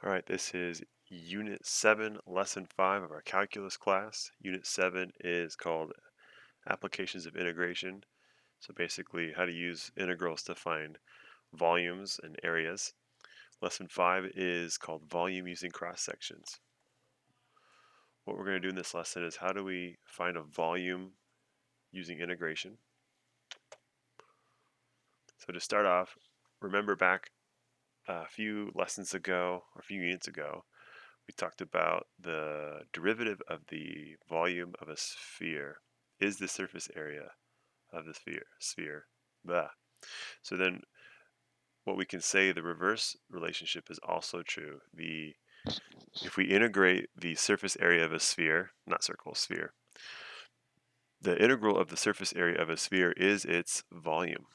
All right, this is Unit 7, Lesson 5 of our calculus class. Unit 7 is called Applications of Integration. So basically how to use integrals to find volumes and areas. Lesson 5 is called Volume Using Cross Sections. What we're going to do in this lesson is how do we find a volume using integration. So to start off, remember back a few lessons ago, or a few units ago, we talked about the derivative of the volume of a sphere is the surface area of the sphere. Blah. So then what we can say, the reverse relationship is also true. If we integrate the surface area of a sphere, not circle, sphere, the integral of the surface area of a sphere is its volume.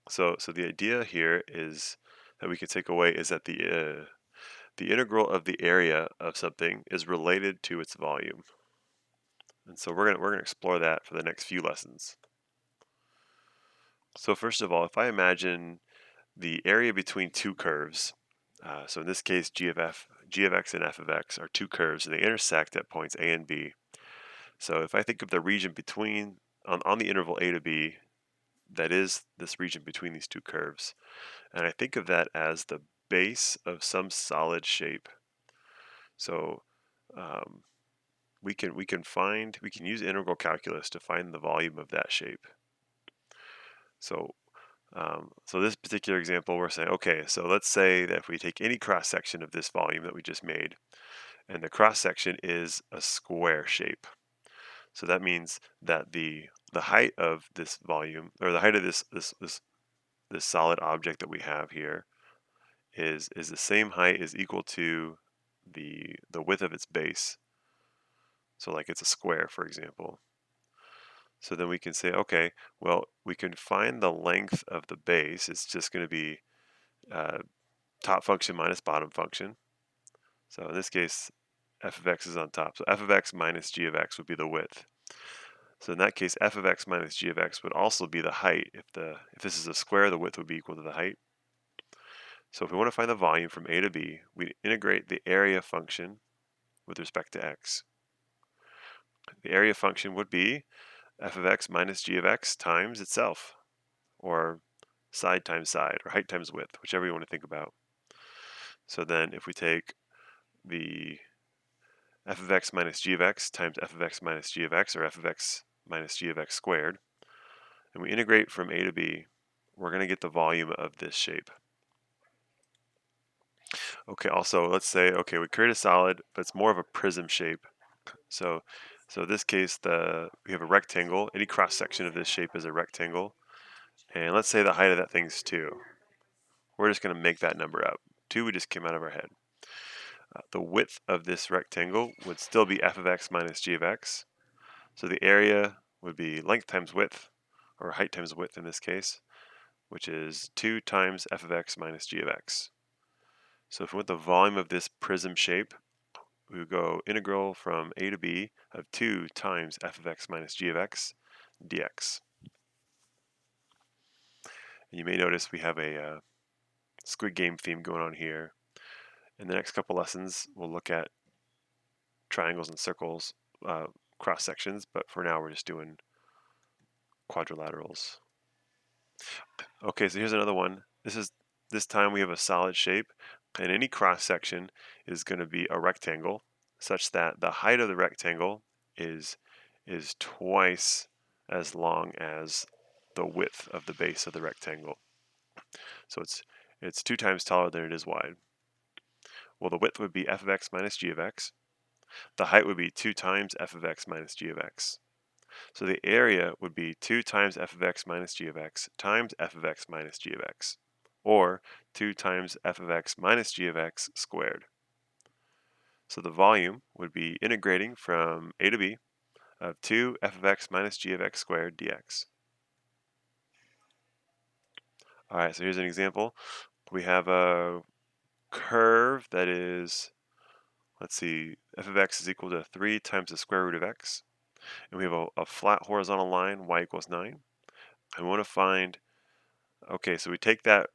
So the idea here is that we could take away is that the integral of the area of something is related to its volume. And so we're gonna explore that for the next few lessons. So first of all, if I imagine the area between two curves, so in this case g of x and f of x are two curves and they intersect at points a and b. So if I think of the region between, on the interval a to b, that is this region between these two curves, and I think of that as the base of some solid shape. So we can use integral calculus to find the volume of that shape. So this particular example, we're saying, okay, so let's say that if we take any cross section of this volume that we just made, and the cross section is a square shape. So that means that the height of this volume, or the height of this solid object that we have here, is the same height, is equal to the width of its base. So like it's a square, for example. So then we can say, okay, well, we can find the length of the base. It's just going to be top function minus bottom function. So in this case, f of x is on top. So f of x minus g of x would be the width. So in that case, f of x minus g of x would also be the height. If this is a square, the width would be equal to the height. So if we want to find the volume from a to b, we integrate the area function with respect to x. The area function would be f of x minus g of x times itself, or side times side, or height times width, whichever you want to think about. So then if we take the f of x minus g of x times f of x minus g of x, or f of x minus g of x squared, and we integrate from a to b, we're going to get the volume of this shape. Okay, also let's say, okay, we create a solid, but it's more of a prism shape. So in this case, we have a rectangle. Any cross section of this shape is a rectangle. And let's say the height of that thing is 2. We're just going to make that number up. 2 just came out of our head. The width of this rectangle would still be f of x minus g of x. So the area would be length times width, or height times width in this case, which is 2 times f of x minus g of x. So if we want the volume of this prism shape, we would go integral from a to b of 2 times f of x minus g of x dx. And you may notice we have a Squid Game theme going on here. In the next couple lessons, we'll look at triangles and circles, cross sections, but for now we're just doing quadrilaterals. Okay, so here's another one. This time we have a solid shape, and any cross section is going to be a rectangle, such that the height of the rectangle is twice as long as the width of the base of the rectangle. So it's 2 times taller than it is wide. Well, the width would be f of x minus g of x. The height would be 2 times f of x minus g of x. So the area would be 2 times f of x minus g of x times f of x minus g of x, or 2 times f of x minus g of x squared. So the volume would be integrating from a to b of 2 f of x minus g of x squared dx. All right, so here's an example. We have a curve that is, let's see, f of x is equal to 3 times the square root of x. And we have a flat horizontal line, y equals 9. And we want to find, okay, so we take that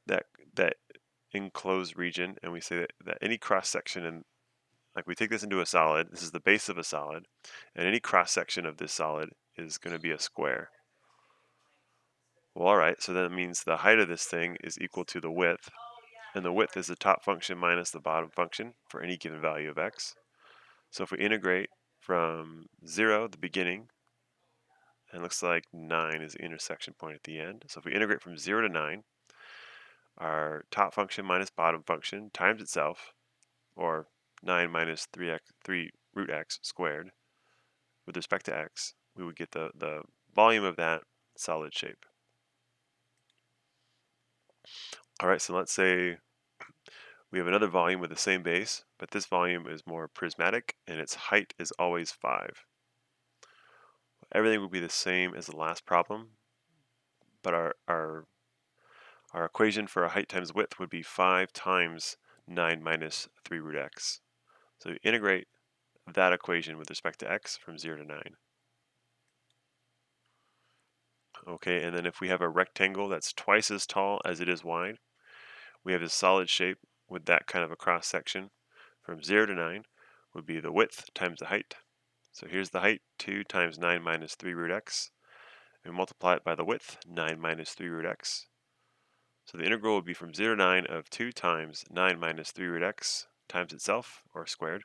enclosed region, and we say that any cross section, and like we take this into a solid, this is the base of a solid, and any cross section of this solid is going to be a square. Well, all right, so that means the height of this thing is equal to the width, and the width is the top function minus the bottom function for any given value of x. So if we integrate from 0, the beginning, and it looks like 9 is the intersection point at the end. So if we integrate from 0 to 9, our top function minus bottom function times itself, or 9 minus 3 root x squared, with respect to x, we would get the volume of that solid shape. All right, so let's say we have another volume with the same base, but this volume is more prismatic and its height is always 5. Everything will be the same as the last problem, but our equation for a height times width would be 5 times 9 minus 3 root x. So we integrate that equation with respect to x from 0 to 9. Okay, and then if we have a rectangle that's twice as tall as it is wide, we have a solid shape with that kind of a cross section from 0 to 9 would be the width times the height. So here's the height, 2 times 9 minus 3 root x, and multiply it by the width, 9 minus 3 root x. So the integral would be from 0 to 9 of 2 times 9 minus 3 root x times itself, or squared,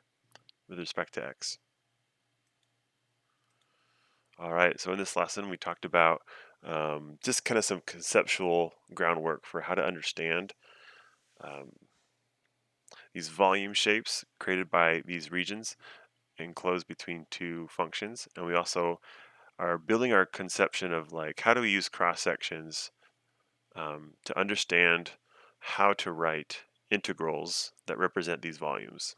with respect to x. All right, so in this lesson we talked about just kind of some conceptual groundwork for how to understand um, these volume shapes created by these regions enclosed between two functions. And we also are building our conception of like how do we use cross sections to understand how to write integrals that represent these volumes.